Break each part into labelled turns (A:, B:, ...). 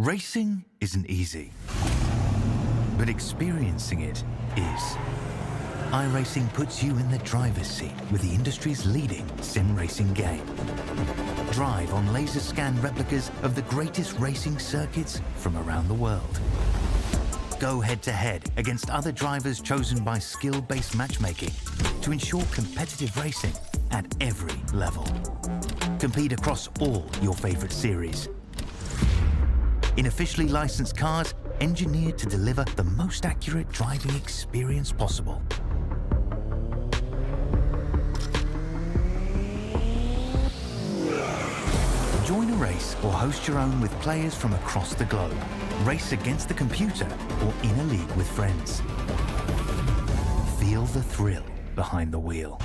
A: Racing isn't easy, but experiencing it is. iRacing puts you in the driver's seat with the industry's leading sim racing game. Drive on laser scan replicas of the greatest racing circuits from around the world. Go head-to-head against other drivers chosen by skill-based matchmaking to ensure competitive racing at every level. Compete across all your favorite series. In officially licensed cars, engineered to deliver the most accurate driving experience possible. Join a race or host your own with players from across the globe. Race against the computer or in a league with friends. Feel the thrill behind the wheel.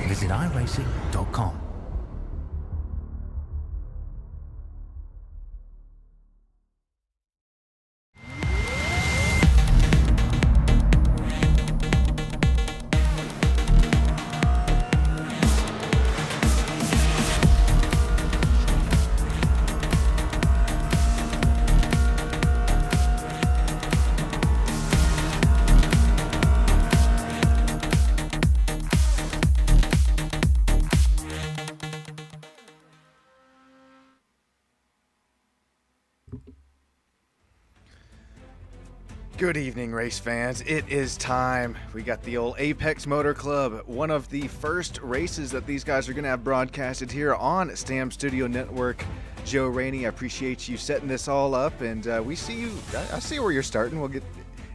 A: Visit iRacing.com.
B: Good evening, race fans. It is time. We got the old Apex Motor Club, one of the first races that these guys are going to have broadcasted here on Stam Studio Network. Joe Rainey, I appreciate you setting this all up, and we see you. I see where you're starting. We'll get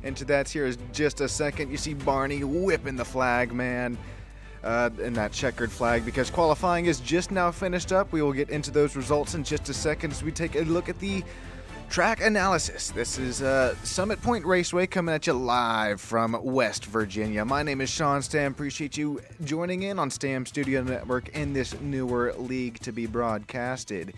B: into that here in just a second. You see Barney whipping the flag, man, and that checkered flag, because qualifying is just now finished up. We will get into those results in just a second as we take a look at the track analysis. This is Summit Point Raceway coming at you live from West Virginia. My name is Sean Stam. Appreciate you joining in on Stam Studio Network in this newer league to be broadcasted.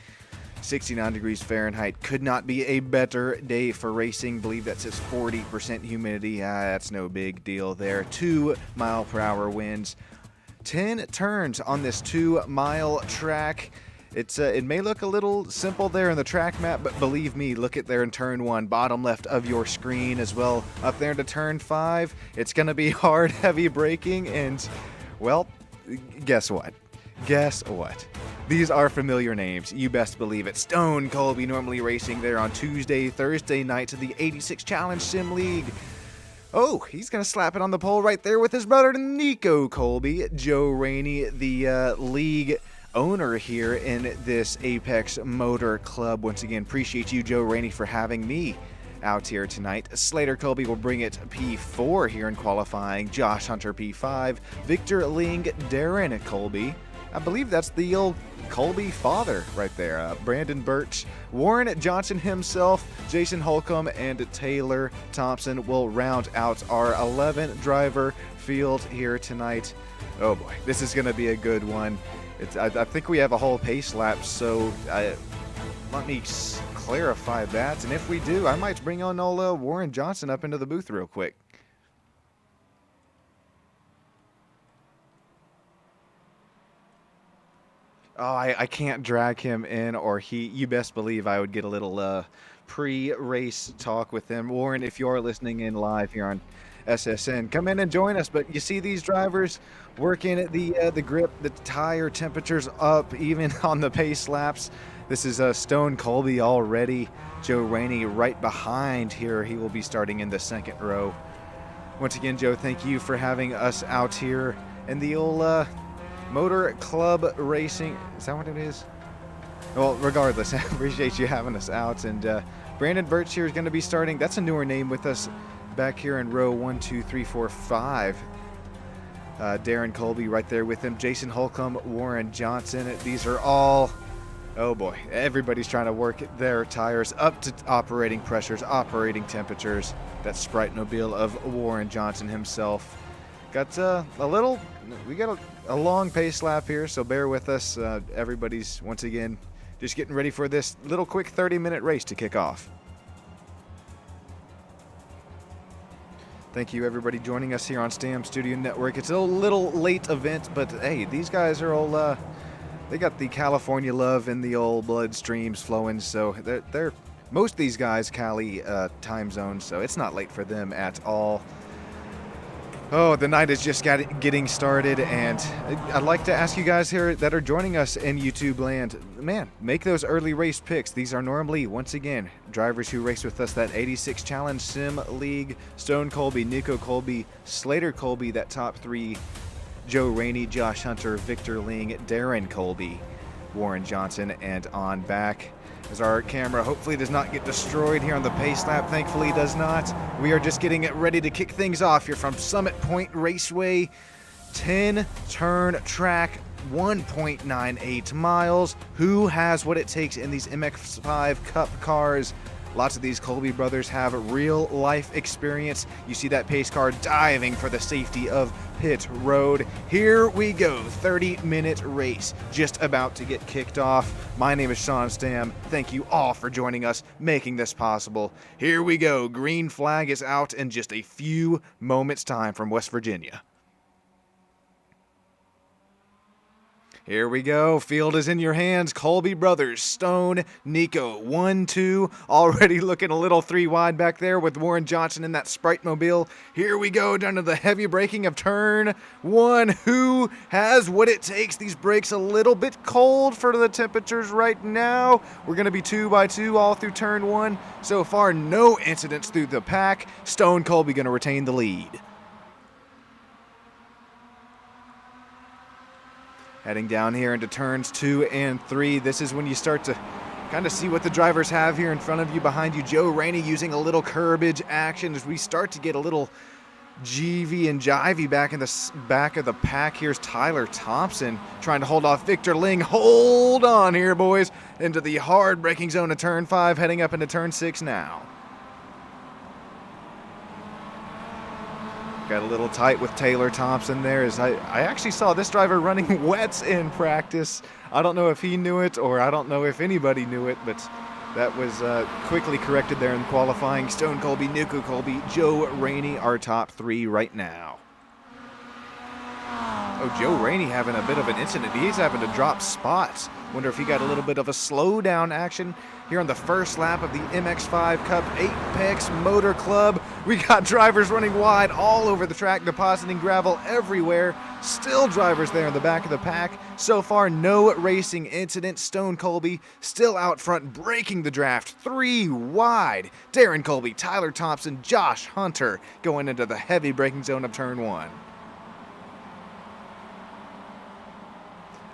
B: 69 degrees Fahrenheit. Could not be a better day for racing. Believe that says 40% humidity. That's no big deal there. 2 mile-per-hour winds. 10 turns on this 2-mile track. It may look a little simple there in the track map, but believe me, look at there in turn 1, bottom left of your screen as well. Up there into turn 5, it's going to be hard, heavy braking, and, well, guess what? Guess what? These are familiar names, you best believe it. Stone Colby normally racing there on Tuesday, Thursday night to the 86 Challenge Sim League. Oh, he's going to slap it on the pole right there with his brother Nico Colby. Joe Rainey, the league owner here in this Apex Motor Club. Once again, appreciate you, Joe Rainey, for having me out here tonight. Slater Colby will bring it P4 here in qualifying. Josh Hunter P5. Victor Ling, Darren Colby. I believe that's the old Colby father right there. Brandon Birch, Warren Johnson himself, Jason Holcomb, and Taylor Thompson will round out our 11-driver field here tonight. Oh boy, this is going to be a good one. I think we have a whole pace lap, so let me clarify that. And if we do, I might bring on old Warren Johnson up into the booth real quick. Oh, I can't drag him in, or you best believe I would get a little pre-race talk with him. Warren, if you're listening in live here on SSN, come in and join us. But you see these drivers working at the grip, the tire temperatures up, even on the pace laps. This is Stone Colby already. Joe Rainey right behind here. He will be starting in the second row. Once again, Joe, thank you for having us out here in the old Motor Club Racing. Is that what it is? Well, regardless, I appreciate you having us out. And Brandon Birch here is going to be starting. That's a newer name with us back here in row 1, 2, 3, 4, 5. Darren Colby right there with him. Jason Holcomb, Warren Johnson. These are all, oh boy, everybody's trying to work their tires up to operating pressures, operating temperatures. That Sprite Mobile of Warren Johnson himself. Got we got a long pace lap here, so bear with us. Everybody's, once again, just getting ready for this little quick 30-minute race to kick off. Thank you, everybody, joining us here on Stam Studio Network. It's a little late event, but hey, these guys are all They got the California love in the old bloodstreams flowing, so they're most of these guys Cali time zone, so it's not late for them at all. Oh, the night is just getting started, and I'd like to ask you guys here that are joining us in YouTube land, man, make those early race picks. These are normally, once again, drivers who race with us that 86 Challenge Sim League. Stone Colby, Nico Colby, Slater Colby, that top three, Joe Rainey, Josh Hunter, Victor Ling, Darren Colby, Warren Johnson, and on back. As our camera hopefully does not get destroyed here on the pace lap, thankfully does not. We are just getting ready to kick things off here from Summit Point Raceway. 10-turn track, 1.98 miles. Who has what it takes in these MX-5 Cup cars? Lots of these Colby brothers have real life experience. You see that pace car diving for the safety of pit road. Here we go, 30-minute race just about to get kicked off. My name is Sean Stam. Thank you all for joining us, making this possible. Here we go, green flag is out in just a few moments time from West Virginia. Here we go. Field is in your hands. Colby brothers, Stone, Nico, 1-2. Already looking a little 3 wide back there with Warren Johnson in that Sprite Mobile. Here we go down to the heavy braking of turn 1. Who has what it takes? These brakes a little bit cold for the temperatures right now. We're going to be 2 by 2 all through turn 1. So far, no incidents through the pack. Stone Colby going to retain the lead. Heading down here into turns 2 and 3. This is when you start to kind of see what the drivers have here in front of you, behind you. Joe Rainey using a little curbage action as we start to get a little GV and jivey back in the back of the pack. Here's Tyler Thompson trying to hold off Victor Ling. Hold on here, boys, into the hard braking zone of turn 5, heading up into turn 6 now. Got a little tight with Taylor Thompson there, as I actually saw this driver running wets in practice. I don't know if he knew it, or I don't know if anybody knew it, but that was quickly corrected there in qualifying. Stone Colby, Nico Colby, Joe Rainey, our top 3 right now. Oh, Joe Rainey having a bit of an incident. He's having to drop spots. Wonder if he got a little bit of a slowdown action here on the first lap of the MX-5 Cup Apex Motor Club. We got drivers running wide all over the track, depositing gravel everywhere. Still drivers there in the back of the pack. So far, no racing incident. Stone Colby still out front, breaking the draft 3 wide. Darren Colby, Tyler Thompson, Josh Hunter going into the heavy braking zone of turn 1.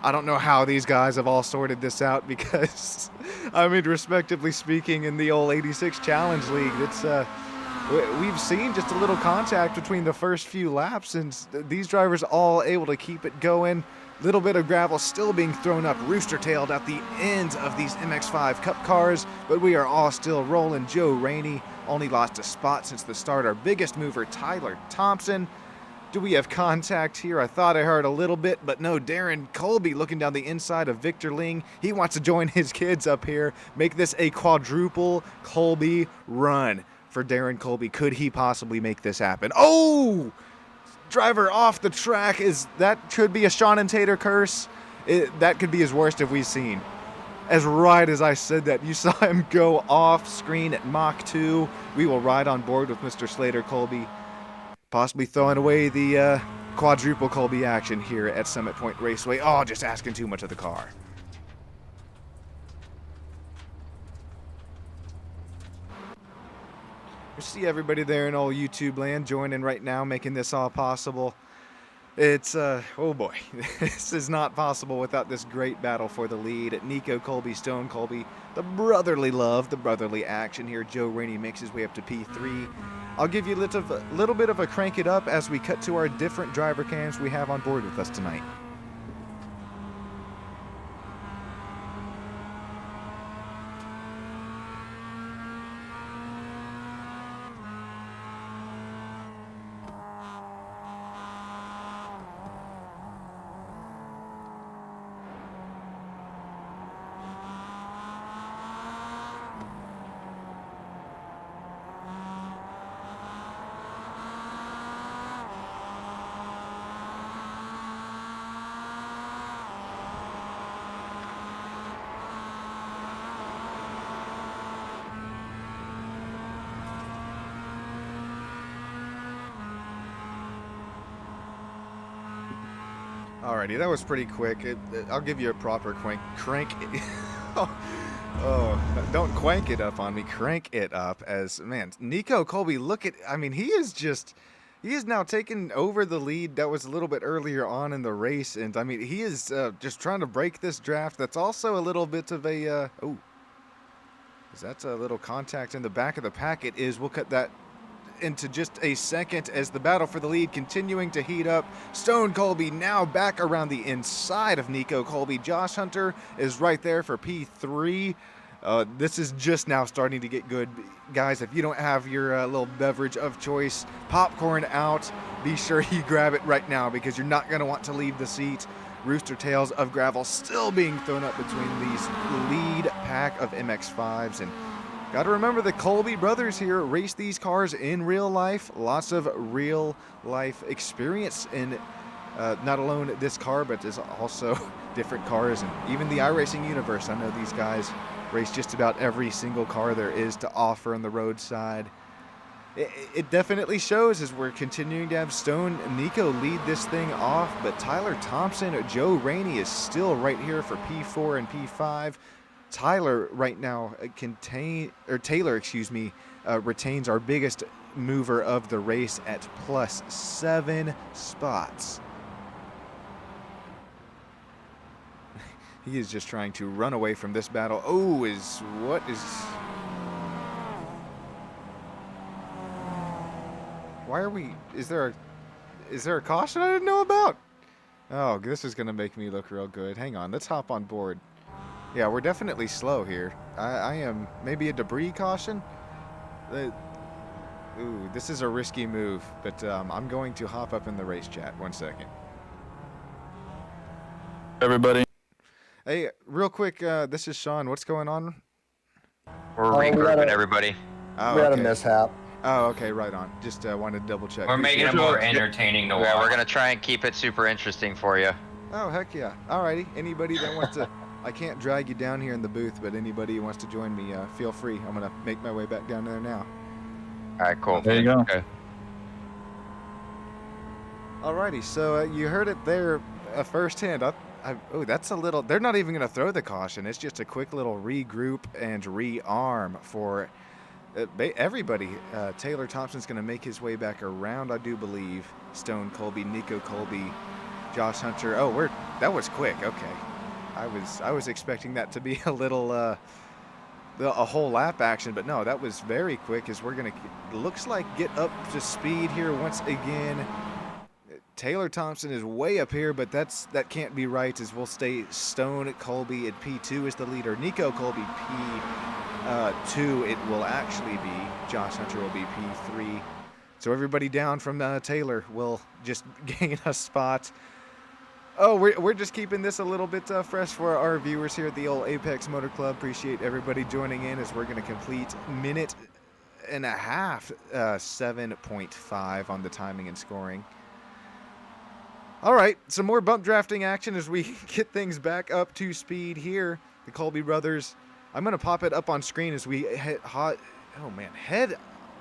B: I don't know how these guys have all sorted this out, because, I mean, respectively speaking, in the old 86 Challenge League, it's we've seen just a little contact between the first few laps, and these drivers all able to keep it going. Little bit of gravel still being thrown up, rooster-tailed at the ends of these MX-5 Cup cars, but we are all still rolling. Joe Rainey only lost a spot since the start. Our biggest mover, Tyler Thompson. Do we have contact here? I thought I heard a little bit, but no. Darren Colby looking down the inside of Victor Ling. He wants to join his kids up here, make this a quadruple Colby run for Darren Colby. Could he possibly make this happen? Oh! Driver off the track. That could be a Sean and Tater curse. That could be his worst if we've seen. As right as I said that, you saw him go off screen at Mach 2. We will ride on board with Mr. Slater Colby, possibly throwing away the quadruple Colby action here at Summit Point Raceway. Oh, just asking too much of the car. We see everybody there in old YouTube land joining right now, making this all possible. It's, oh boy, this is not possible without this great battle for the lead. Nico Colby, Stone Colby, the brotherly love, the brotherly action here. Joe Rainey makes his way up to P3. I'll give you a little bit of a crank it up as we cut to our different driver cams we have on board with us tonight. Alrighty, that was pretty quick. I'll give you a proper crank. Oh, don't crank it up on me. Crank it up as, man, Nico Colby, look at, I mean, he is now taking over the lead that was a little bit earlier on in the race. And, I mean, he is just trying to break this draft. That's also a little bit of a, that's a little contact in the back of the pack. It is. We'll cut that into just a second as the battle for the lead continuing to heat up. Stone Colby now back around the inside of Nico Colby. Josh Hunter is right there for P3. This is just now starting to get good. Guys, if you don't have your little beverage of choice, popcorn out, be sure you grab it right now because you're not going to want to leave the seat. Rooster tails of gravel still being thrown up between these lead pack of MX-5s. And got to remember the Colby brothers here race these cars in real life. Lots of real life experience in not alone this car, but is also different cars and even the iRacing universe. I know these guys race just about every single car there is to offer on the roadside. It definitely shows as we're continuing to have Stone and Nico lead this thing off, but Tyler Thompson, Joe Rainey is still right here for P4 and P5. Tyler right now Taylor, retains our biggest mover of the race at +7 spots. He is just trying to run away from this battle. Oh, why are we, is there a caution I didn't know about? Oh, this is going to make me look real good. Hang on, let's hop on board. Yeah, we're definitely slow here. I am maybe a debris caution. Ooh, this is a risky move, but I'm going to hop up in the race chat. 1 second.
C: Everybody.
B: Hey, real quick, this is Sean. What's going on?
D: We're regrouping everybody.
B: Oh,
E: we had
B: okay.
E: a mishap.
B: Oh, okay, right on. Just wanted to double check.
D: We're making it more entertaining to watch.
C: Yeah, we're gonna try and keep it super interesting for you.
B: Oh, heck yeah. Alrighty. Anybody that wants to, I can't drag you down here in the booth, but anybody who wants to join me, feel free. I'm gonna make my way back down there now.
C: All right, cool.
E: There you go.
C: Okay.
B: Alrighty, so you heard it there firsthand. Oh, that's a little, they're not even going to throw the caution. It's just a quick little regroup and rearm for everybody. Taylor Thompson's going to make his way back around, I do believe. Stone Colby, Nico Colby, Josh Hunter. Oh, that was quick. Okay. I was expecting that to be a little, a whole lap action, but no, that was very quick as we're going to, looks like, get up to speed here once again. Taylor Thompson is way up here, but that can't be right as we'll stay Stone Colby at P2 is the leader. Nico Colby P2 it will actually be. Josh Hunter will be P3. So everybody down from Taylor will just gain a spot. Oh, we're just keeping this a little bit fresh for our viewers here at the old Apex Motor Club. Appreciate everybody joining in as we're going to complete minute and a half, 7.5 on the timing and scoring. All right, some more bump drafting action as we get things back up to speed here. The Colby brothers. I'm going to pop it up on screen as we head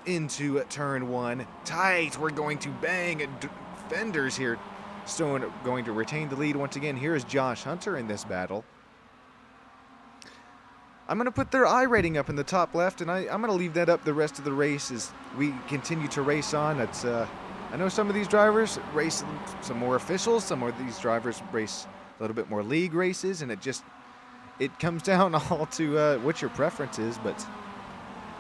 B: into turn 1. Tight. We're going to bang fenders here. Stone going to retain the lead once again. Here is Josh Hunter in this battle. I'm going to put their I rating up in the top left, and I'm going to leave that up the rest of the race as we continue to race on. It's I know some of these drivers race some more officials, some of these drivers race a little bit more league races, and it comes down all to what your preference is, but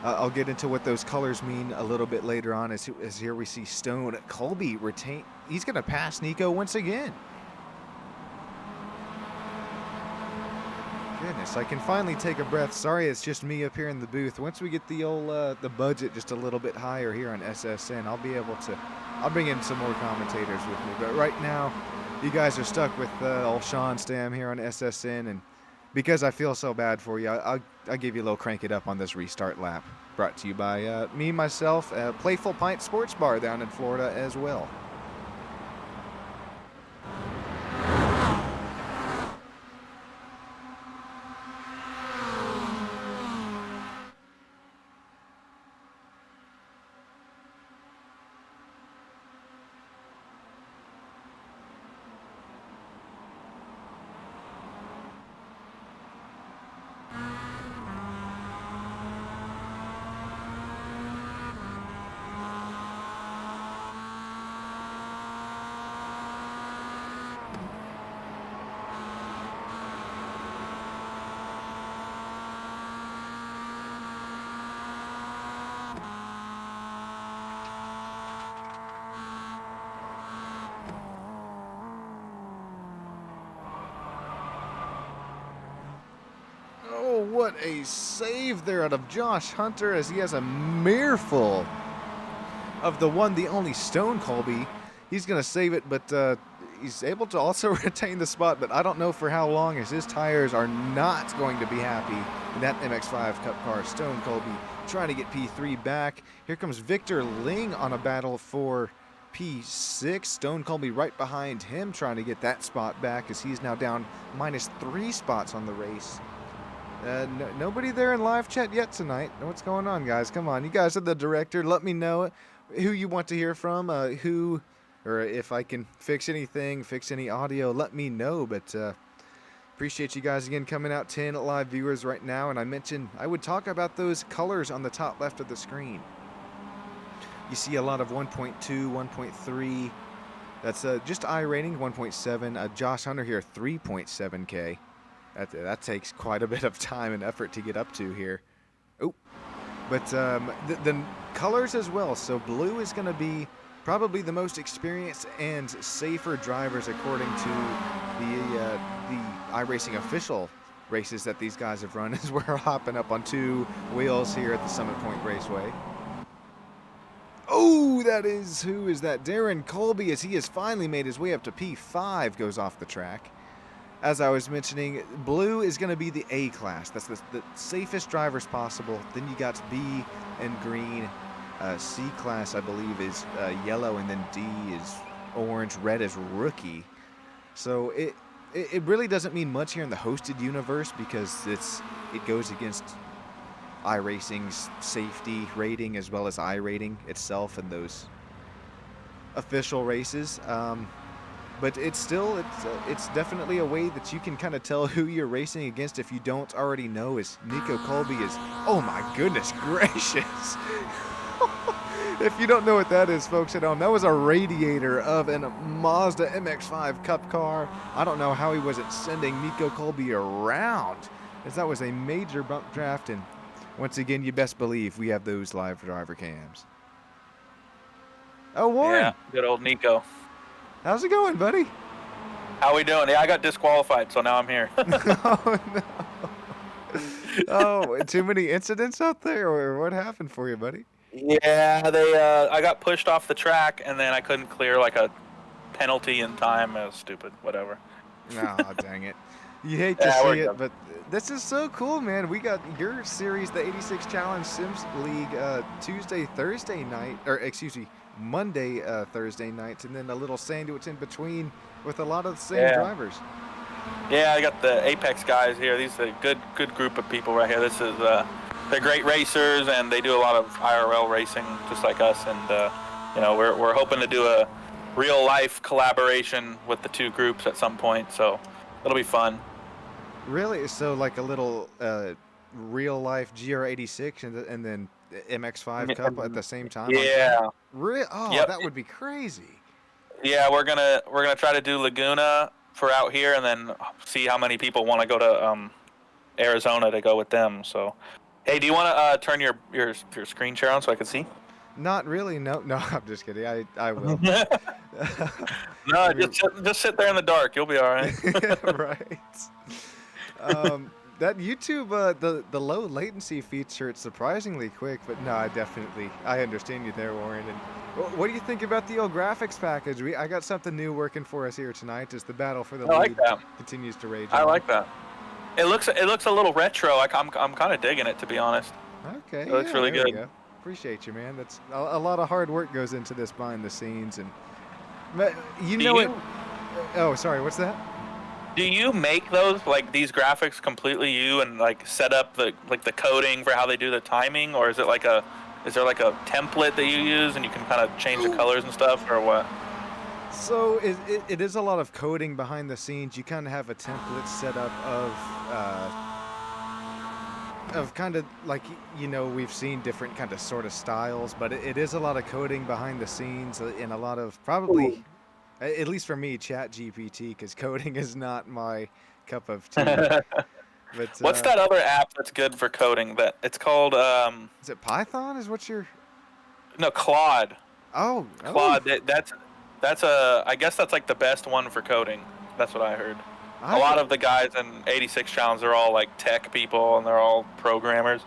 B: I'll get into what those colors mean a little bit later on as here we see Stone Colby retain. He's going to pass Nico once again. Goodness, I can finally take a breath. Sorry, it's just me up here in the booth. Once we get the old the budget just a little bit higher here on SSN, I'll bring in some more commentators with me. But right now, you guys are stuck with old Sean Stam here on SSN, and because I feel so bad for you, I'll give you a little crank it up on this restart lap. Brought to you by me, myself, Playful Pint Sports Bar down in Florida as well. what a save there out of Josh Hunter as he has a mireful of the one, the only Stone Colby. He's going to save it, but he's able to also retain the spot, but I don't know for how long, as his tires are not going to be happy in that MX-5 Cup car. Stone Colby trying to get P3 back. Here comes Victor Ling on a battle for P6. Stone Colby right behind him trying to get that spot back as he's now down -3 spots on the race. Nobody there in live chat yet tonight. What's going on, guys? Come on. You guys are the director. Let me know who you want to hear from, or if I can fix anything, fix any audio, let me know. But appreciate you guys again coming out, 10 live viewers right now. And I mentioned I would talk about those colors on the top left of the screen. You see a lot of 1.2, 1.3. That's just iRating, 1.7. Josh Hunter here, 3.7K. That takes quite a bit of time and effort to get up to here. Oh, but the colors as well. So blue is going to be probably the most experienced and safer drivers according to the iRacing official races that these guys have run, as we're hopping up on 2 wheels here at the Summit Point Raceway. Oh, who is that? Darren Colby, as he has finally made his way up to P5, goes off the track. As I was mentioning, blue is going to be the A class. That's the safest drivers possible. Then you got B and green. C class, I believe, is yellow, and then D is orange. Red is rookie. So it really doesn't mean much here in the hosted universe because it goes against iRacing's safety rating as well as iRating itself in those official races. But it's definitely a way that you can kind of tell who you're racing against if you don't already know. Is Nico Colby is, oh my goodness gracious. If you don't know what that is, folks at home, that was a radiator of a Mazda MX-5 Cup car. I don't know how he wasn't sending Nico Colby around, as that was a major bump draft. And once again, you best believe we have those live driver cams. Oh, Warren.
E: Yeah, good old Nico.
B: How's it going, buddy?
E: How we doing? Yeah, I got disqualified, so now I'm here.
B: Oh, no. Oh, too many incidents out there, or what happened for you, buddy?
E: Yeah, I got pushed off the track, and then I couldn't clear like a penalty in time. It was stupid, whatever.
B: Oh, dang it. You hate to see it, but this is so cool, man. We got your series, the 86 Challenge Sims League, Thursday night, or excuse me, Monday, Thursday nights, and then a little sandwich in between with a lot of the same drivers. Yeah,
E: I got the Apex guys here. These are a good group of people right here. This is they're great racers, and they do a lot of IRL racing just like us. And we're hoping to do a real life collaboration with the 2 groups at some point. So it'll be fun.
B: Really? So like a little real life GR86 and then MX-5 Cup at the same time?
E: Yeah.
B: Really? Oh, yep. That would be crazy.
E: Yeah, we're gonna try to do Laguna for out here, and then see how many people want to go to Arizona to go with them. So, hey, do you want to turn your screen share on so I can see?
B: Not really. No, I'm just kidding. I will.
E: No, just sit there in the dark. You'll be all right.
B: Right. That YouTube, the low latency feature, it's surprisingly quick, but no, I understand you there, Warren. And what do you think about the old graphics package? I got something new working for us here tonight as the battle for the lead continues to rage.
E: I like that. It looks a little retro. I'm kind of digging it, to be honest.
B: Okay. It
E: looks really good.
B: Go. Appreciate you, man. That's a lot of hard work goes into this behind the scenes, and Oh, sorry. What's that?
E: Do you make those, like, these graphics completely you and like set up the coding for how they do the timing, or is there like a template that you use and you can kind of change the colors and stuff, or what?
B: So it is a lot of coding behind the scenes. You kind of have a template set up of kind of like, we've seen different kind of sort of styles, but it is a lot of coding behind the scenes and a lot of probably, at least for me, ChatGPT, because coding is not my cup of tea. But
E: what's that other app that's good for coding? That it's called
B: is it Python? Is what you're?
E: No, Claude.
B: Oh,
E: Claude. That's I guess that's like the best one for coding. That's what I heard. A lot of the guys in 86 challenge, they're all like tech people and they're all programmers,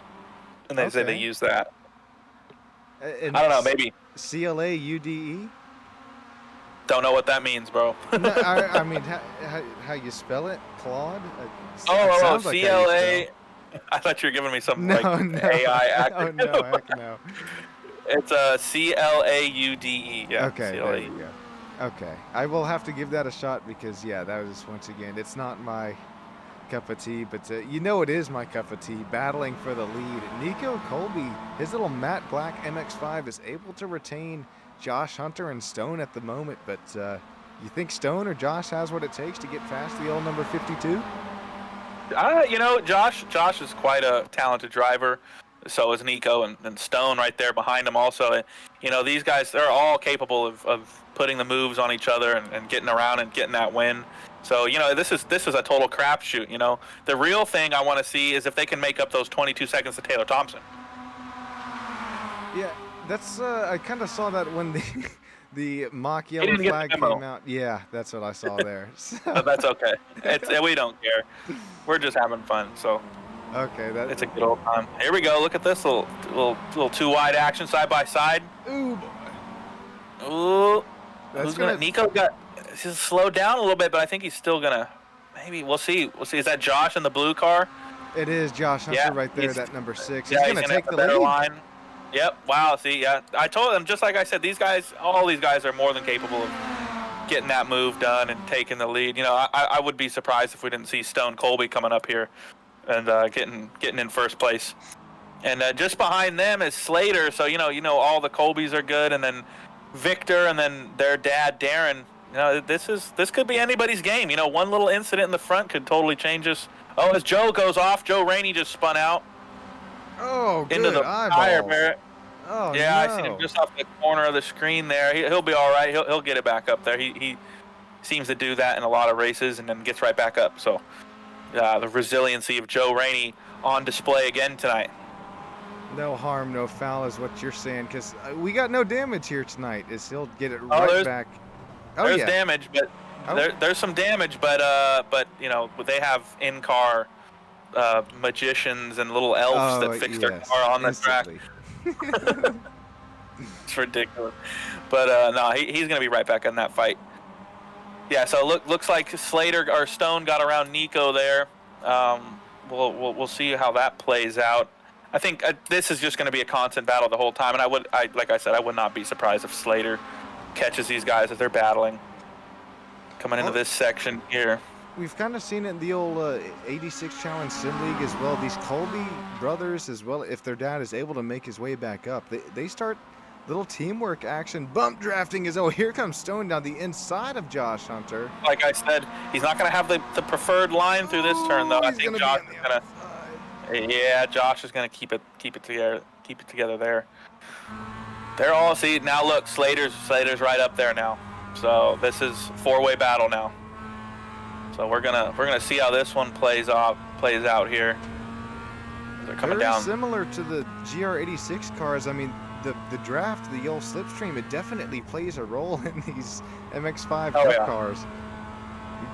E: and they say they use that. I don't know, maybe
B: CLAUDE.
E: Don't know what that means, bro.
B: No, I mean, how you spell it, Claude?
E: Oh, CLA. I thought you were giving me some AI acronym.
B: No, heck no.
E: It's a CLAUDE. Yeah.
B: Okay, there you go. Okay, I will have to give that a shot because that was once again, it's not my cup of tea, but you know it is my cup of tea. Battling for the lead, Nico Colby, his little matte black MX-5 is able to retain Josh Hunter and Stone at the moment, but you think Stone or Josh has what it takes to get past the old number 52?
E: You know, Josh is quite a talented driver. So is Nico and Stone right there behind him also. And, you know, these guys, they're all capable of putting the moves on each other and getting around and getting that win. So, you know, this is a total crapshoot, you know. The real thing I want to see is if they can make up those 22 seconds to Taylor Thompson.
B: Yeah, that's, I kind of saw that when the mock yellow flag came out. Yeah, that's what I saw there. So.
E: That's okay. We don't care. We're just having fun, so.
B: Okay,
E: it's a good old time. Here we go. Look at this little two wide action side by side.
B: Ooh, boy.
E: Ooh. Nico he's slowed down a little bit, but I think he's still gonna. Maybe we'll see. Is that Josh in the blue car?
B: It is Josh Hunter right there. That number 6.
E: He's gonna take the lead. Line. Yep. Wow. See. Yeah. I told them, just like I said, all these guys are more than capable of getting that move done and taking the lead. You know, I would be surprised if we didn't see Stone Colby coming up here and getting in first place. And just behind them is Slater. So you know all the Colbys are good, and then Victor, and then their dad Darren. You know, this could be anybody's game. You know, one little incident in the front could totally change us. Oh, as Joe goes off, Joe Rainey just spun out.
B: Oh, good
E: into the tire barrier.
B: Oh,
E: yeah,
B: no.
E: I seen him just off the corner of the screen there. He'll be all right. He'll get it back up there. He seems to do that in a lot of races and then gets right back up. So the resiliency of Joe Rainey on display again tonight.
B: No harm, no foul is what you're saying, because we got no damage here tonight. He'll get it right back.
E: There's damage, but there's some damage, but you know, they have in-car magicians and little elves that fix their car on the track. It's ridiculous, but no, he's gonna be right back in that fight. Yeah, so looks like Slater or Stone got around Nico there. We'll see how that plays out. I think this is just going to be a constant battle the whole time, and like I said, I would not be surprised if Slater catches these guys as they're battling coming into this section here.
B: We've kind of seen it in the old 86 Challenge Sim League as well. These Colby brothers as well, if their dad is able to make his way back up, they start little teamwork action. Bump drafting is, here comes Stone down the inside of Josh Hunter.
E: Like I said, he's not going to have the preferred line through this turn, though. I think Josh is going to. Yeah, Josh is going to keep it together there. They're all now. Look, Slater's right up there now. So this is four-way battle now. So we're gonna see how this one plays out here. They're coming down.
B: Similar to the GR86 cars. I mean, the draft, the old slipstream, it definitely plays a role in these MX-5 Cup cars.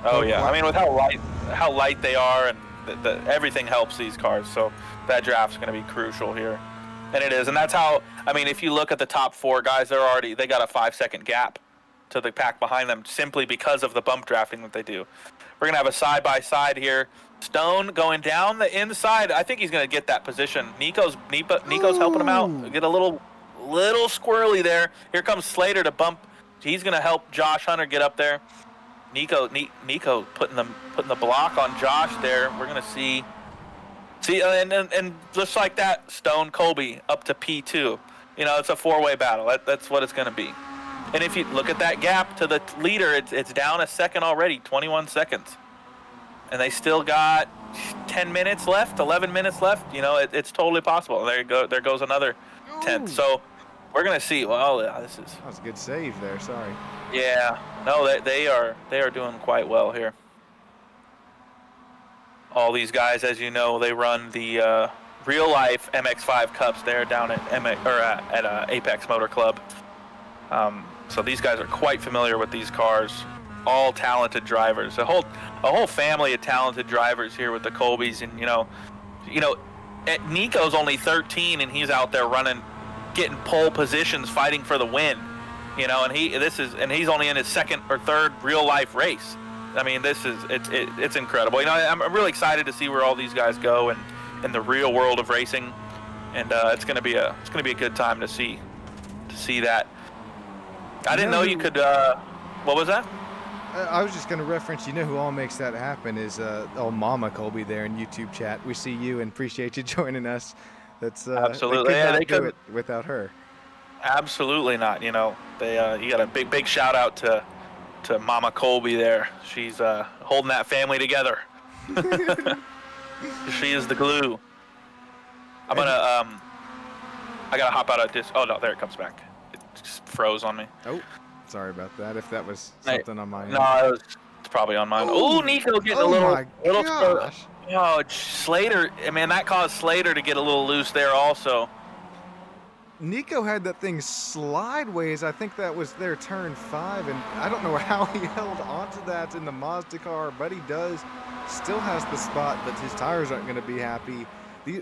E: Oh yeah, I mean, with how light they are, and everything helps these cars. So that draft's going to be crucial here, and it is. And that's how. I mean, if you look at the top four guys, they got a 5-second gap to the pack behind them simply because of the bump drafting that they do. We're gonna have a side by side here. Stone going down the inside. I think he's gonna get that position. Nico's helping him out. Get a little squirrely there. Here comes Slater to bump. He's gonna help Josh Hunter get up there. Nico putting the block on Josh there. We're gonna see, and just like that, Stone Colby up to P2. You know, it's a four-way battle. That's what it's gonna be. And if you look at that gap to the leader, it's down a second already, 21 seconds. And they still got 10 minutes left, 11 minutes left. You know, it's totally possible. There goes another 10th. So we're gonna see. Well, that
B: was a good save there. Sorry.
E: Yeah. No, they are doing quite well here. All these guys, as you know, they run the real life MX-5 Cups there down at Apex Motor Club. So these guys are quite familiar with these cars. all talented drivers. A whole family of talented drivers here with the Colbys, and Nico's only 13 and he's out there running, getting pole positions, fighting for the win. And he's only in his second or third real life race. I mean, it's incredible. I'm really excited to see where all these guys go and in the real world of racing, and it's gonna be a good time to see that. I didn't know you could. What was that?
B: I was just going to reference, who all makes that happen is old Mama Colby there in YouTube chat. We see you and appreciate you joining us. That's
E: absolutely.
B: They could not do it without her.
E: Absolutely not. You got a big shout out to Mama Colby there. She's holding that family together. She is the glue. I gotta hop out of this. Oh no, there it comes back. It just froze on me.
B: Oh, sorry about that. If that was something on my end.
E: No, it's probably on mine. Oh, Nico getting a little.
B: Gosh.
E: Oh, Slater. I mean, that caused Slater to get a little loose there also.
B: Nico had that thing slideways. I think that was their turn 5, and I don't know how he held onto that in the Mazda car, but he does. Still has the spot, but his tires aren't going to be happy.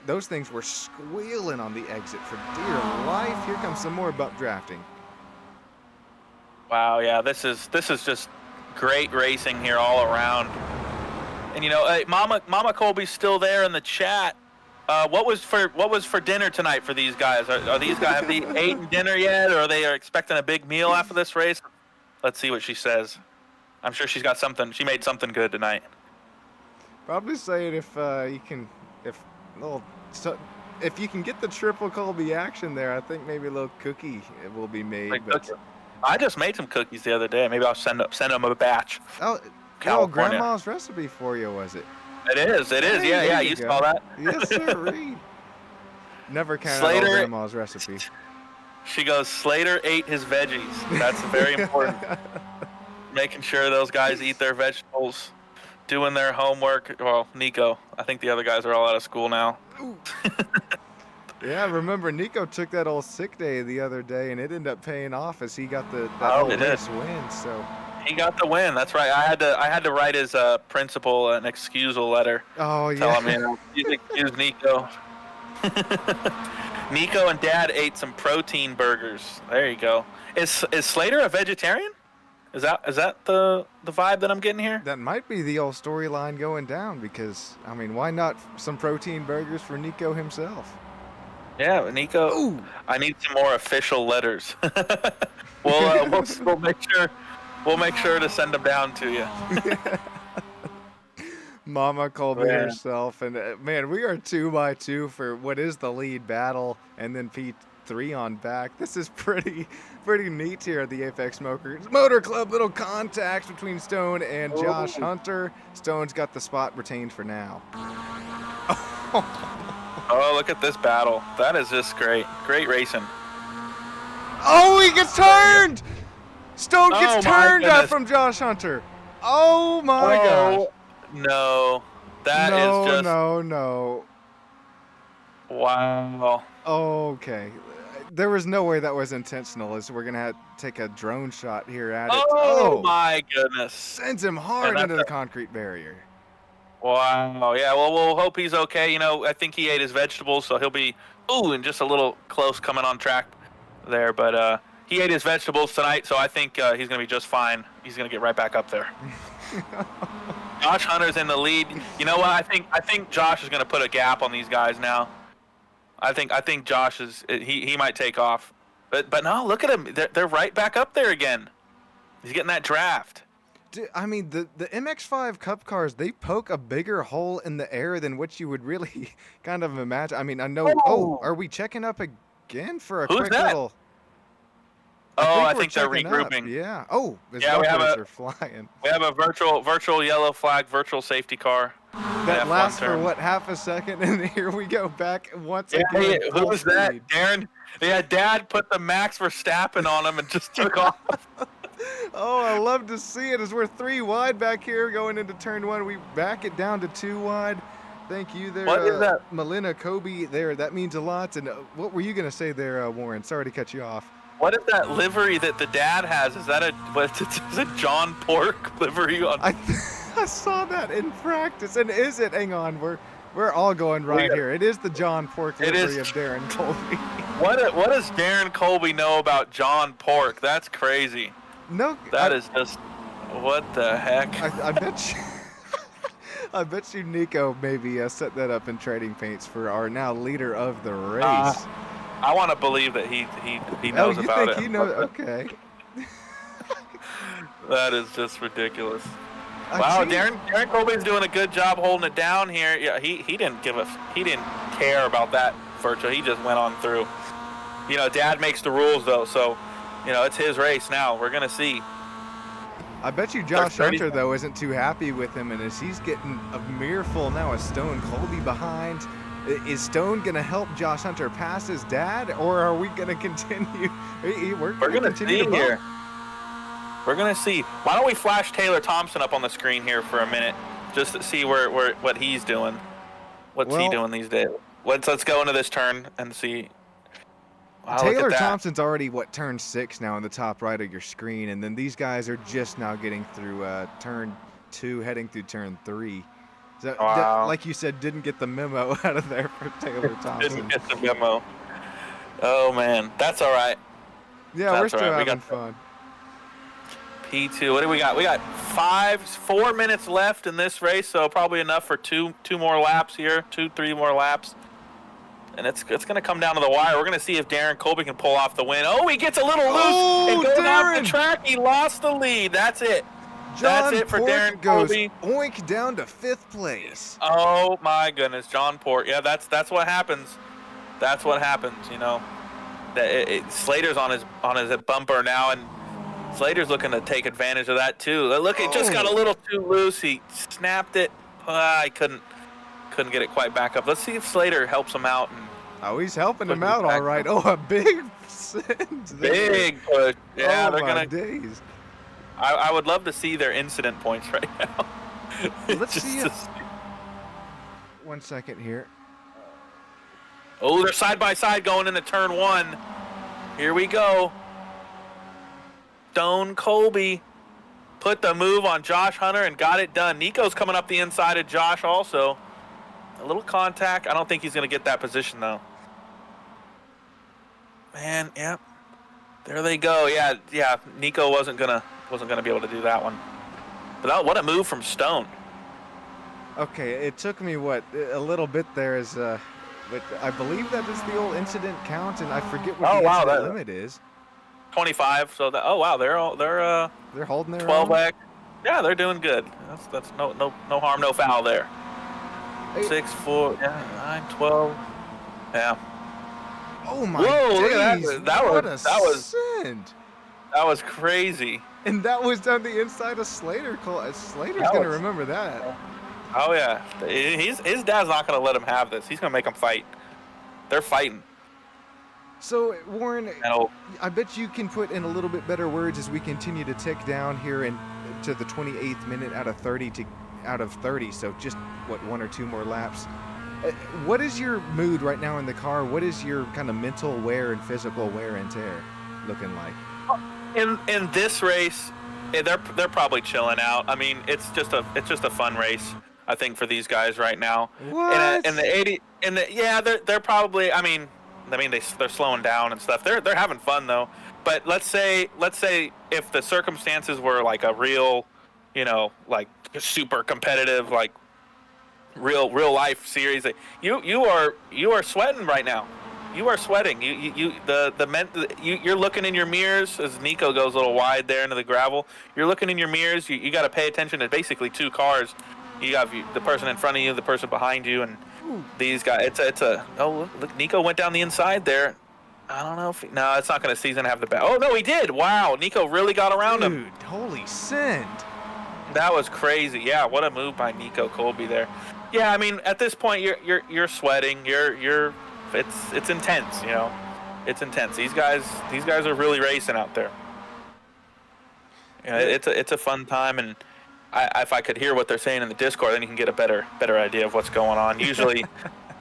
B: Those things were squealing on the exit for dear life. Here comes some more bump drafting.
E: Wow, yeah, this is just great racing here all around. And hey, Mama Colby's still there in the chat. What was for dinner tonight for these guys? Are these guys, have they eaten dinner yet, or are they expecting a big meal after this race? Let's see what she says. I'm sure she's got something. She made something good tonight.
B: Probably saying if you can get the triple Colby action there, I think maybe a little cookie will be made.
E: I just made some cookies the other day. Maybe I'll send them a batch.
B: Oh, grandma's recipe for you, was it?
E: It is. Hey, yeah. You saw that?
B: Yes, sir. Never count out grandma's recipe.
E: She goes, Slater ate his veggies. That's very important. Making sure those guys eat their vegetables, doing their homework. Well, Nico. I think the other guys are all out of school now.
B: Yeah, remember Nico took that old sick day the other day, and it ended up paying off as he got that race win. So
E: he got the win. That's right. I had to write his principal an excusal letter.
B: Oh yeah.
E: Tell him, please excuse Nico. Nico and Dad ate some protein burgers. There you go. Is Slater a vegetarian? Is that the vibe that I'm getting here?
B: That might be the old storyline going down, because I mean, why not some protein burgers for Nico himself?
E: Yeah, Nico. Ooh. I need some more official letters. we'll make sure to send them down to you.
B: Mama Colby herself, and man, we are 2x2 for what is the lead battle, and then P3 on back. This is pretty neat here at the Apex Motor Club. Little contact between Stone and Josh Hunter. Stone's got the spot retained for now.
E: Oh, look at this battle. That is just great. Great racing.
B: Oh, he gets turned! Stone gets turned out from Josh Hunter. Oh my gosh.
E: No. That is just...
B: No.
E: Wow.
B: Okay. There was no way that was intentional, as we're going to have to take a drone shot here at it.
E: Oh my goodness.
B: Sends him hard into the concrete barrier.
E: Wow. Yeah, well, we'll hope he's okay. I think he ate his vegetables, so he'll be, and just a little close coming on track there. But he ate his vegetables tonight, so I think he's going to be just fine. He's going to get right back up there. Josh Hunter's in the lead. You know what? I think Josh is going to put a gap on these guys now. I think Josh he might take off. But no, look at him. They're right back up there again. He's getting that draft.
B: I mean, the MX-5 Cup cars, they poke a bigger hole in the air than what you would really kind of imagine. I mean, I know. Oh, are we checking up again for a quick little?
E: I think they're regrouping.
B: Yeah. Oh,
E: yeah,
B: are flying.
E: We have a virtual yellow flag, virtual safety car.
B: That lasts for what, half a second, and here we go back once again.
E: Who was that, Darren? Yeah, Dad put the Max Verstappen on him and just took off.
B: Oh, I love to see it as we're 3 wide back here going into turn 1. We back it down to 2 wide. Thank you there,
E: what is that?
B: Melina Kobe there. That means a lot. And what were you going to say there, Warren? Sorry to cut you off.
E: What is that livery that the dad has? Is that is it John Pork livery on?
B: I saw that in practice, and is it? Hang on, we're all going right here. It is the John Pork livery of Darren Colby.
E: What does Darren Colby know about John Pork? That's crazy.
B: No,
E: that is just what the heck.
B: I bet you. I bet you Nico maybe set that up in trading paints for our now leader of the race.
E: I want to believe that he knows about it.
B: You think he knows? Okay.
E: That is just ridiculous. Wow, Darren Colby's doing a good job holding it down here. Yeah, he didn't care about that virtual. He just went on through. You know, Dad makes the rules though, so you know it's his race now. We're gonna see.
B: I bet you Josh Hunter though isn't too happy with him, and as he's getting a mere full now with Stone Colby behind. Is Stone going to help Josh Hunter pass his dad, or are we going to continue? We're going to continue
E: see here. We're going to see. Why don't we flash Taylor Thompson up on the screen here for a minute, just to see what he's doing. What's he doing these days? Let's go into this turn and see. Wow,
B: Taylor Thompson's already turn 6 now in the top right of your screen, and then these guys are just now getting through turn 2, heading through turn 3. So, like you said, didn't get the memo out of there for Taylor Thompson.
E: Didn't get the memo. Oh, man. That's all right.
B: Yeah, we're still having fun.
E: P2. What do we got? We got 4 minutes left in this race, so probably enough for two more laps here, 3 more laps. And it's going to come down to the wire. We're going to see if Darren Colby can pull off the win. Oh, he gets a little loose and goes off the track. He lost the lead. That's it. That's it for Darren Colby.
B: Oink down to 5th place.
E: Oh my goodness, John Port. Yeah, that's what happens. That's what happens. You know, Slater's on his bumper now, and Slater's looking to take advantage of that too. Look, it just got a little too loose. He snapped it. I couldn't get it quite back up. Let's see if Slater helps him out.
B: He's helping him out all right. Oh, a big send there.
E: Big push. Yeah, they're gonna.
B: Days.
E: I would love to see their incident points right now.
B: Let's see it. 1 second here.
E: Oh, they're side by side going into turn 1. Here we go. Stone Colby put the move on Josh Hunter and got it done. Nico's coming up the inside of Josh also. A little contact. I don't think he's going to get that position though. Man, yeah. There they go. Yeah. Nico wasn't gonna be able to do that one. But what a move from Stone.
B: Okay, it took me a little bit there but I believe that is the old incident count, and I forget what the incident limit is.
E: 25. So they're
B: holding their
E: 12x. Yeah, they're doing good. That's no harm, no foul there. 6, 4, 9, 12. Yeah.
B: Oh my!
E: Whoa!
B: Days.
E: Look at that. That was crazy.
B: And that was down the inside of Slater. Slater's gonna remember that.
E: Oh yeah, his dad's not gonna let him have this. He's gonna make him fight. They're fighting.
B: So Warren, I bet you can put in a little bit better words as we continue to tick down here to the 28th minute out of 30. So just 1 or 2 more laps. What is your mood right now in the car? What is your kind of mental wear and physical wear and tear looking like?
E: In this race, they're probably chilling out. I mean, it's just a fun race, I think, for these guys right now.
B: What?
E: They're probably. I mean, they're slowing down and stuff. They're having fun though. But let's say if the circumstances were like a real, like super competitive, like real life series, you are sweating right now. You are sweating. You're looking in your mirrors as Nico goes a little wide there into the gravel. You're looking in your mirrors. You got to pay attention to basically 2 cars. You got the person in front of you, the person behind you, and these guys. Look, Nico went down the inside there. I don't know if it's not going to. He's going to have the back. Oh no, he did. Wow, Nico really got around him.
B: Dude, holy send.
E: That was crazy. Yeah, what a move by Nico Colby there. Yeah, I mean, at this point, you're sweating. It's intense, It's intense. These guys are really racing out there. It's a fun time, and if I could hear what they're saying in the Discord, then you can get a better idea of what's going on. Usually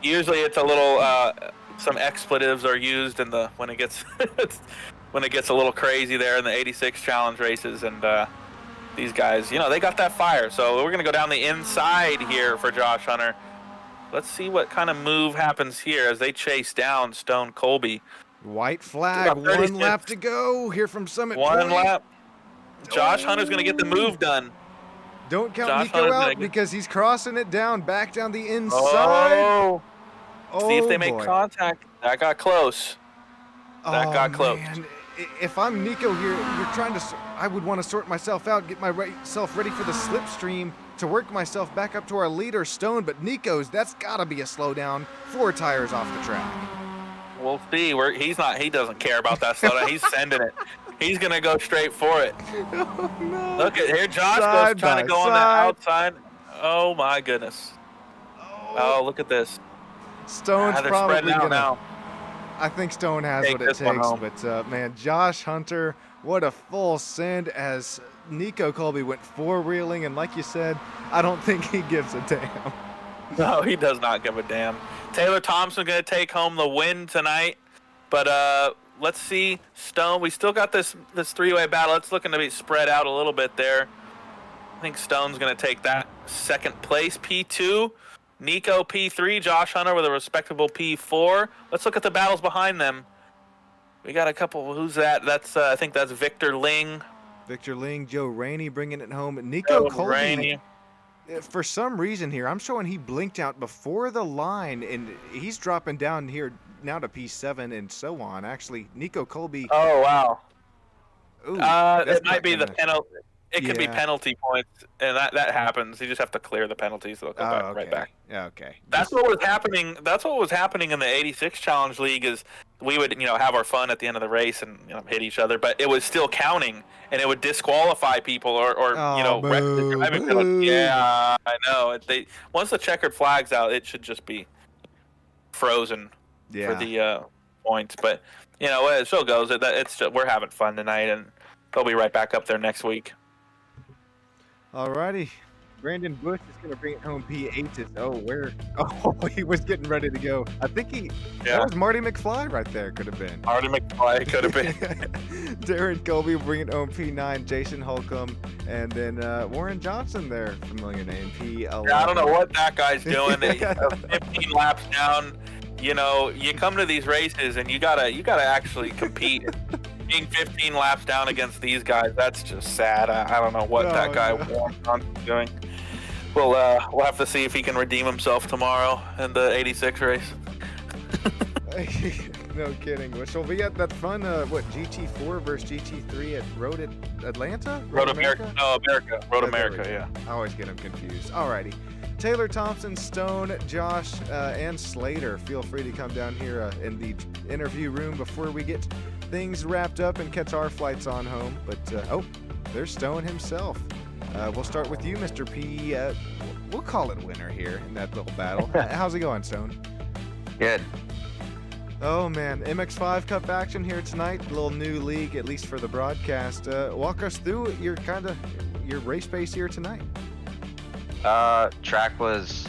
E: it's a little some expletives are used when it gets when it gets a little crazy there in the 86 challenge races. And these guys, they got that fire. So we're going to go down the inside here for Josh Hunter. Let's see what kind of move happens here as they chase down Stone Colby.
B: White flag, 1 lap to go here from Summit Point.
E: 1 lap. Josh Hunter's going to get the move done.
B: Don't count Nico out because he's crossing it down, back down the inside.
E: See if they make contact. That got close. That got close.
B: Man. If I'm Nico here, I would want to sort myself out, get myself ready for the slipstream to work myself back up to our leader, Stone. But Nico's, that's got to be a slowdown. 4 tires off the track.
E: We'll see. He doesn't care about that slowdown. He's sending it. He's going to go straight for it.
B: Oh, no.
E: Look at here. Josh goes trying to go on the outside. Oh, my goodness. Oh, look at this.
B: Stone's probably going to.
E: Now.
B: I think Stone has what it takes. But, man, Josh Hunter, what a full send as Nico Colby went 4-wheeling. And like you said, I don't think he gives a damn.
E: No, he does not give a damn. Taylor Thompson going to take home the win tonight. But let's see. Stone, we still got this 3-way battle. It's looking to be spread out a little bit there. I think Stone's going to take that second place, P2. Nico, P3. Josh Hunter with a respectable P4. Let's look at the battles behind them. We got a couple. Who's that? I think that's Victor Ling.
B: Victor Ling, Joe Rainey bringing it home. Nico Colby.
E: Rainey.
B: For some reason here, I'm showing he blinked out before the line, and he's dropping down here now to P7 and so on. Actually, Nico Colby.
E: Oh, wow.
B: Ooh,
E: it might be the penalty. It could be penalty points, and that happens. You just have to clear the penalties. They'll go right back.
B: Yeah, okay.
E: That's what was happening. That's what was happening in the 86 Challenge League. Is we would have our fun at the end of the race and hit each other, but it was still counting, and it would disqualify people or wreck the driving penalty. Yeah, I know. Once the checkered flag's out, it should just be frozen for the points. But it still goes. We're having fun tonight, and they'll be right back up there next week.
B: Alrighty. Brandon Bush is going to bring it home P8. He was getting ready to go. I think that was Marty McFly right there. Could have been.
E: Marty McFly could have been.
B: Darren Colby will bring it home P9. Jason Holcomb. And then Warren Johnson there. Familiar name. P11.
E: Yeah, I don't know what that guy's doing. 15 laps down. You come to these races and you gotta actually compete. Being 15 laps down against these guys, that's just sad. I don't know what that guy Warren Johnson's doing. We'll have to see if he can redeem himself tomorrow in the 86 race.
B: No kidding. So we got that fun, GT4 versus GT3 at Road Atlanta?
E: Road America. No, America. Road America, yeah.
B: I always get them confused. Alrighty. Taylor Thompson, Stone, Josh, and Slater, feel free to come down here in the interview room before we get things wrapped up and catch our flights on home. But, there's Stone himself. We'll start with you, Mr. P. We'll call it winner here in that little battle. How's it going, Stone?
C: Good.
B: Oh, man. MX-5 Cup action here tonight. A little new league, at least for the broadcast. Walk us through your race pace here tonight.
C: Track was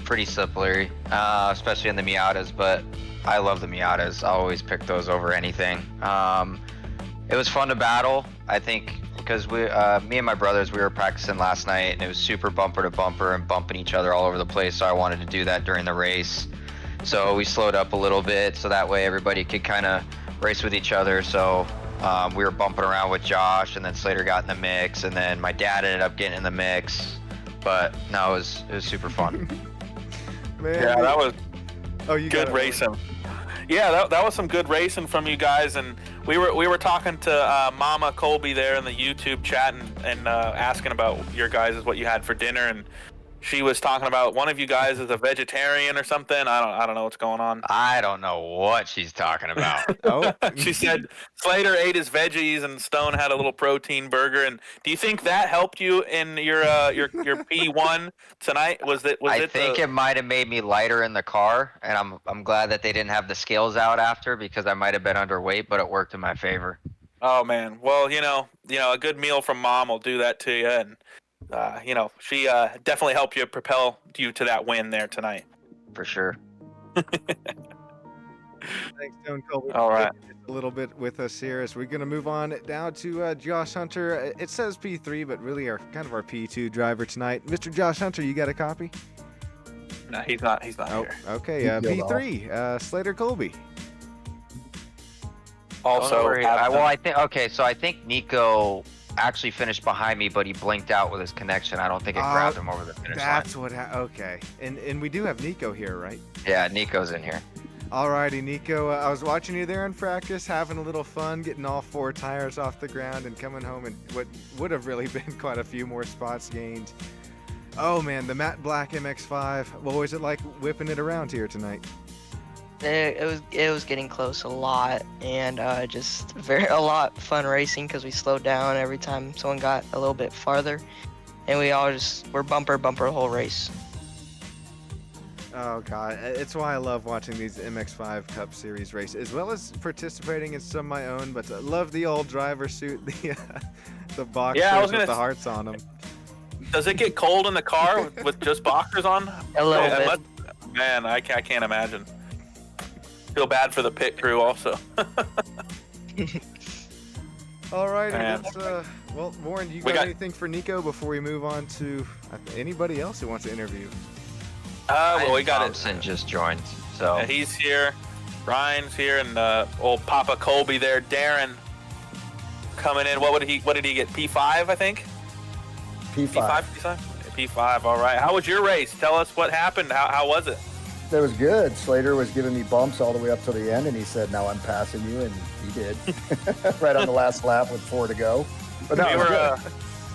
C: pretty slippery, especially in the Miatas, but I love the Miatas. I always pick those over anything. It was fun to battle, I think, because me and my brothers, we were practicing last night, and it was super bumper to bumper and bumping each other all over the place, so I wanted to do that during the race. So we slowed up a little bit, so that way everybody could kind of race with each other. So we were bumping around with Josh, and then Slater got in the mix, and then my dad ended up getting in the mix. But no, it was super fun.
B: Man,
E: yeah, that was
B: good
E: racing. Yeah, that was some good racing from you guys, and we were talking to Mama Colby there in the YouTube chat and asking about your guys' what you had for dinner, and she was talking about one of you guys is a vegetarian or something. I don't know what's going on.
C: I don't know what she's talking about.
E: She said Slater ate his veggies and Stone had a little protein burger. And do you think that helped you in your P1 tonight? I
C: think it might have made me lighter in the car, and I'm glad that they didn't have the scales out after, because I might have been underweight, but it worked in my favor.
E: Oh man, well a good meal from Mom will do that to you, and she definitely helped you propel you to that win there tonight.
C: For sure.
B: Thanks, Stone Cold.
E: All right.
B: A little bit with us here as we're going to move on down to Josh Hunter. It says P3, but really kind of our P2 driver tonight. Mr. Josh Hunter, you got a copy?
E: No, he's not here.
B: Okay.
F: He peeled
B: P3, Slater Colby.
E: Also,
C: Don't worry. I think Nico actually finished behind me, but he blinked out with his connection. I don't think it grabbed him over the finish line.
B: That's what. Okay. And we do have Nico here, right?
C: Yeah, Nico's in here.
B: Alrighty, Nico. I was watching you there in practice, having a little fun, getting all 4 tires off the ground and coming home and what would have really been quite a few more spots gained. Oh man, the matte black MX-5. What was it like whipping it around here tonight?
G: It was getting close a lot, and just a lot fun racing because we slowed down every time someone got a little bit farther, and we all were bumper the whole race.
B: Oh god, it's why I love watching these MX-5 Cup Series races, as well as participating in some of my own. But I love the old driver suit, the boxers with the hearts on them.
E: Does it get cold in the car with just boxers on?
G: A little bit.
E: Man, I can't imagine. Feel bad for the pit crew also.
B: Alrighty, well, Warren, you got anything for Nico before we move on to anybody else who wants to interview?
E: We got
C: Thompson just joined, so
E: he's here. Ryan's here, and old Papa Colby there. Darren coming in. What did he get? P5, I think.
F: P5.
E: P5. All right. How was your race? Tell us what happened. How was it?
F: That was good. Slater was giving me bumps all the way up to the end, and he said, "Now I'm passing you," and he did. Right on the last lap with 4 to go. But no,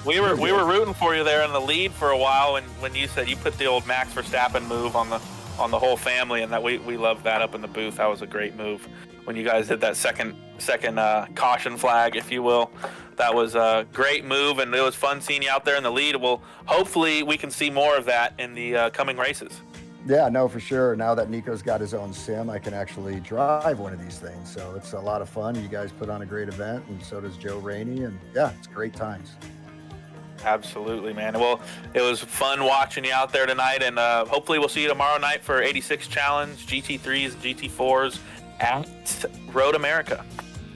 E: we were rooting for you there in the lead for a while, and when you said you put the old Max Verstappen move on the whole family, and that we loved that up in the booth. That was a great move when you guys did that second caution flag, if you will. That was a great move, and it was fun seeing you out there in the lead. Well, hopefully we can see more of that in the coming races.
F: Yeah, no, for sure. Now that Nico's got his own sim, I can actually drive one of these things. So it's a lot of fun. You guys put on a great event, and so does Joe Rainey, and yeah, it's great times.
E: Absolutely, man. Well, it was fun watching you out there tonight, and hopefully we'll see you tomorrow night for 86 Challenge, GT3s, GT4s at Road America.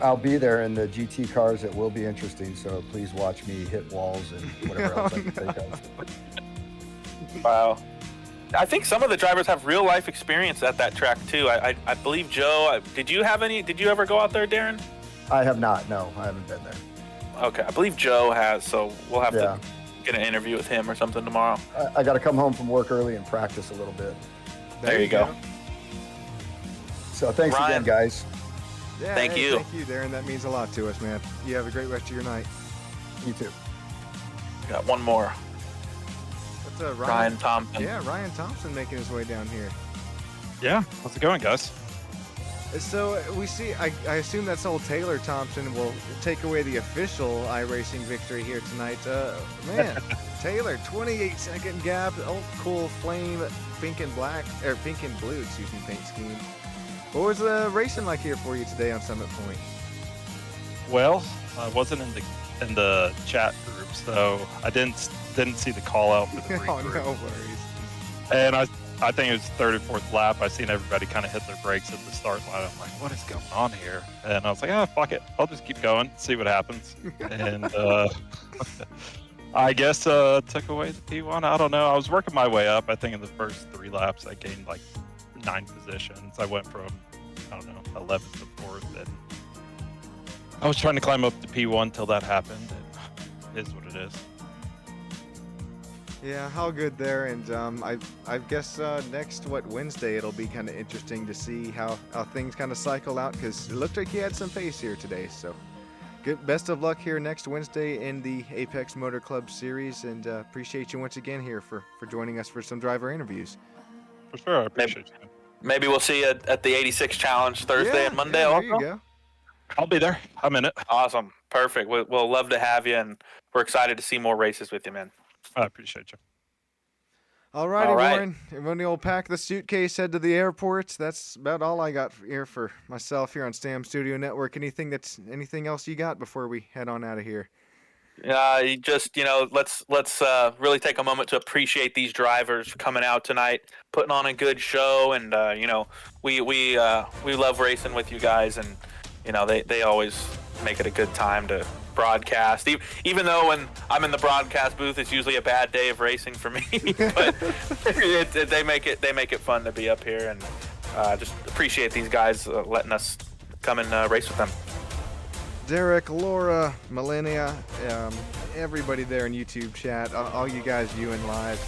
F: I'll be there in the GT cars. It will be interesting, so please watch me hit walls and whatever else I can think of.
E: Wow. I think some of the drivers have real life experience at that track too. I believe Joe. Did you ever go out there, Darren?
F: I have not. No, I haven't been there.
E: Okay, I believe Joe has, so we'll have to get an interview with him or something tomorrow.
F: I got to come home from work early and practice a little bit.
E: There you go.
F: So thanks
E: Ryan,
F: again, guys.
B: Yeah,
E: Thank you.
B: Thank you, Darren. That means a lot to us, man. You have a great rest of your night.
F: You too.
E: Got one more.
B: That's
E: Ryan Thompson.
B: Yeah, Ryan Thompson making his way down here.
H: Yeah, how's it going, guys?
B: So we see, I assume that's old Taylor Thompson will take away the official iRacing victory here tonight. Man, Taylor, 28-second gap, old cool flame, pink and black, or pink and blue, excuse me, paint scheme. What was the racing like here for you today on Summit Point?
H: Well, I wasn't in the chat group, so I didn't see the call out for the
B: Oh,
H: regroup.
B: no worries.
H: And I think it was third or fourth lap. I seen everybody kind of hit their brakes at the start line. I'm like, what is going on here? And I was like, fuck it. I'll just keep going, see what happens. And I guess took away the P1. I don't know. I was working my way up. I think in the first 3 laps, I gained like 9 positions. I went from, 11th to 4th. And I was trying to climb up to P1 till that happened. It is what it is.
B: Yeah, how good there, and I guess next Wednesday it'll be kind of interesting to see how things kind of cycle out, because it looked like he had some pace here today. So, good, best of luck here next Wednesday in the Apex Motor Club Series, and appreciate you once again here for joining us for some driver interviews.
H: For sure, I appreciate you.
E: Maybe we'll see you at the 86 Challenge Thursday and Monday.
B: Yeah,
E: also.
B: there you go.
H: I'll be there. I'm in it.
E: Awesome, perfect. We'll love to have you, and we're excited to see more races with you, man.
H: I appreciate you.
B: All righty,
E: All right.
B: Warren. Everybody will pack the suitcase, head to the airport. That's about all I got here for myself here on Stam Studio Network. Anything else you got before we head on out of here?
E: Let's really take a moment to appreciate these drivers coming out tonight, putting on a good show, and we love racing with you guys, and they always make it a good time to broadcast. Even though when I'm in the broadcast booth, it's usually a bad day of racing for me, but they make it fun to be up here, and just appreciate these guys letting us come and race with them.
B: Derek, Laura, Millennia, everybody there in YouTube chat, all you guys viewing live,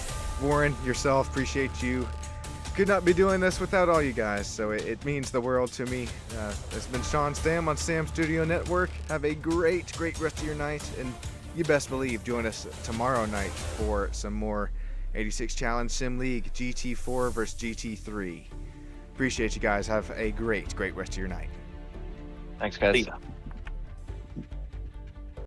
B: Warren, yourself, appreciate you. Could not be doing this without all you guys, so it means the world to me. It's been Sean Stam on Stam Studio Network. Have a great rest of your night, and you best believe join us tomorrow night for some more 86 Challenge Sim League GT4 versus GT3. Appreciate you guys. Have a great rest of your night.
C: Thanks, guys.
E: See ya.